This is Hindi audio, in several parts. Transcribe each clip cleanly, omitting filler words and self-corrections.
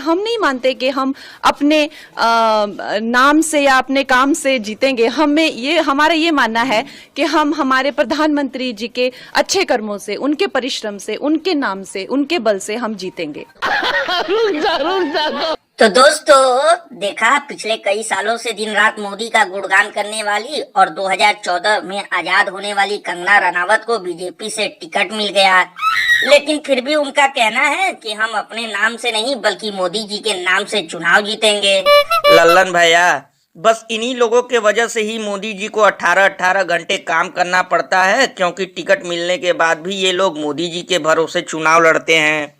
हम नहीं मानते कि हम अपने नाम से या अपने काम से जीतेंगे। हमारा ये मानना है कि हम हमारे प्रधानमंत्री जी के अच्छे कर्मों से, उनके परिश्रम से, उनके नाम से, उनके बल से हम जीतेंगे। तो दोस्तों, देखा पिछले कई सालों से दिन रात मोदी का गुणगान करने वाली और 2014 में आजाद होने वाली कंगना रनावत को बीजेपी से टिकट मिल गया, लेकिन फिर भी उनका कहना है कि हम अपने नाम से नहीं बल्कि मोदी जी के नाम से चुनाव जीतेंगे। लल्लन भैया, बस इन्हीं लोगों के वजह से ही मोदी जी को 18-18 घंटे काम करना पड़ता है, क्योंकि टिकट मिलने के बाद भी ये लोग मोदी जी के भरोसे चुनाव लड़ते हैं।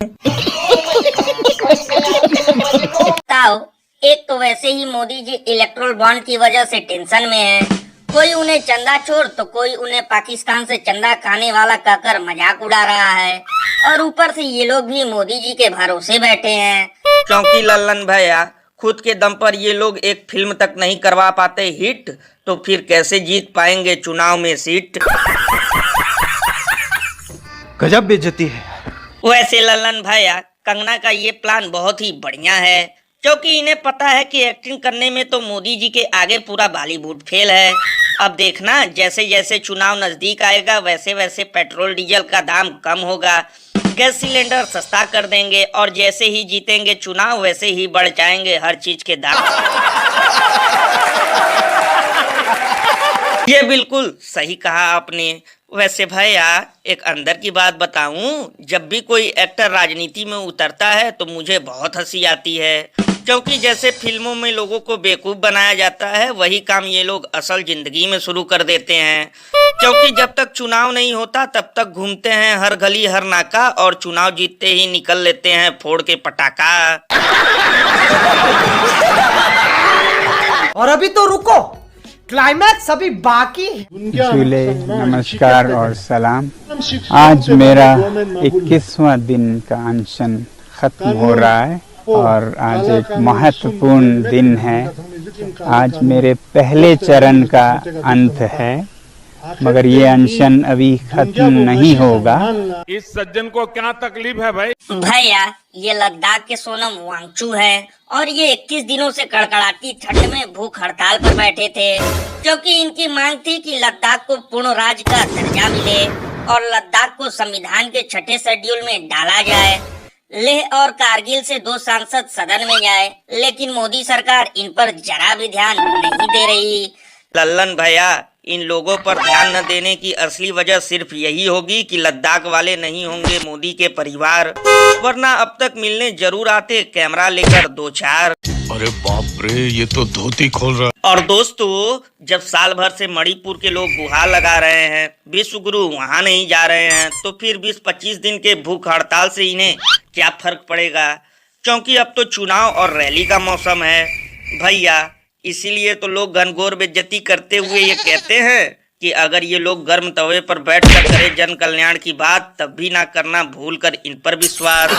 ताऊ, एक तो वैसे ही मोदी जी इलेक्ट्रोल बॉन्ड की वजह से टेंशन में है। कोई उन्हें चंदा चोर तो कोई उन्हें पाकिस्तान से चंदा खाने वाला कहकर मजाक उड़ा रहा है, और ऊपर से ये लोग भी मोदी जी के भरोसे बैठे हैं। क्योंकि लल्लन भैया, खुद के दम पर ये लोग एक फिल्म तक नहीं करवा पाते हिट, तो फिर कैसे जीत पाएंगे चुनाव में सीट। गजब बेइज्जती है। वैसे लल्लन भैया, कंगना का ये प्लान बहुत ही बढ़िया है, क्योंकि इन्हें पता है कि एक्टिंग करने में तो मोदी जी के आगे पूरा बॉलीवुड फेल है। अब देखना, जैसे जैसे चुनाव नजदीक आएगा वैसे वैसे पेट्रोल डीजल का दाम कम होगा, गैस सिलेंडर सस्ता कर देंगे, और जैसे ही जीतेंगे चुनाव वैसे ही बढ़ जाएंगे हर चीज के दाम। ये बिल्कुल सही कहा आपने। वैसे भैया, एक अंदर की बात बताऊं, जब भी कोई एक्टर राजनीति में उतरता है तो मुझे बहुत हंसी आती है, क्योंकि जैसे फिल्मों में लोगों को बेवकूफ बनाया जाता है, वही काम ये लोग असल जिंदगी में शुरू कर देते हैं। क्योंकि जब तक चुनाव नहीं होता तब तक घूमते हैं हर गली हर नाका, और चुनाव जीतते ही निकल लेते हैं फोड़ के पटाखा। और अभी तो रुको, क्लाइमैक्स अभी बाकी है। झूले नमस्कार और सलाम। आज मेरा 21वां दिन का अनशन खत्म हो रहा है, और आज एक महत्वपूर्ण दिन है। आज मेरे पहले चरण का अंत है, मगर ये अनशन अभी खत्म नहीं होगा। इस सज्जन को क्या तकलीफ है भाई? भैया, ये लद्दाख के सोनम वांगचू है, और ये 21 दिनों से कड़कड़ाती ठंड में भूख हड़ताल पर बैठे थे, क्योंकि इनकी मांग थी कि लद्दाख को पूर्ण राज्य का दर्जा मिले और लद्दाख को संविधान के 6ठे शेड्यूल में डाला जाए। लेह और कारगिल से 2 सांसद सदन में जाए, लेकिन मोदी सरकार इन पर जरा भी ध्यान नहीं दे रही। लल्लन भैया, इन लोगों पर ध्यान न देने की असली वजह सिर्फ यही होगी कि लद्दाख वाले नहीं होंगे मोदी के परिवार, वरना अब तक मिलने जरूर आते कैमरा लेकर 2-4। अरे बाप रे, ये तो धोती खोल रहा। और दोस्तों, जब साल भर से मणिपुर के लोग गुहार लगा रहे हैं, विश्व गुरु वहाँ नहीं जा रहे हैं, तो फिर 20-25 दिन के भूख हड़ताल से इन्हें क्या फर्क पड़ेगा, क्योंकि अब तो चुनाव और रैली का मौसम है भैया। इसीलिए तो लोग घनघोर बेइज्जती करते हुए ये कहते हैं कि अगर ये लोग गर्म तवे पर बैठकर करें जन कल्याण की बात, तब भी ना करना भूलकर इन पर विश्वास।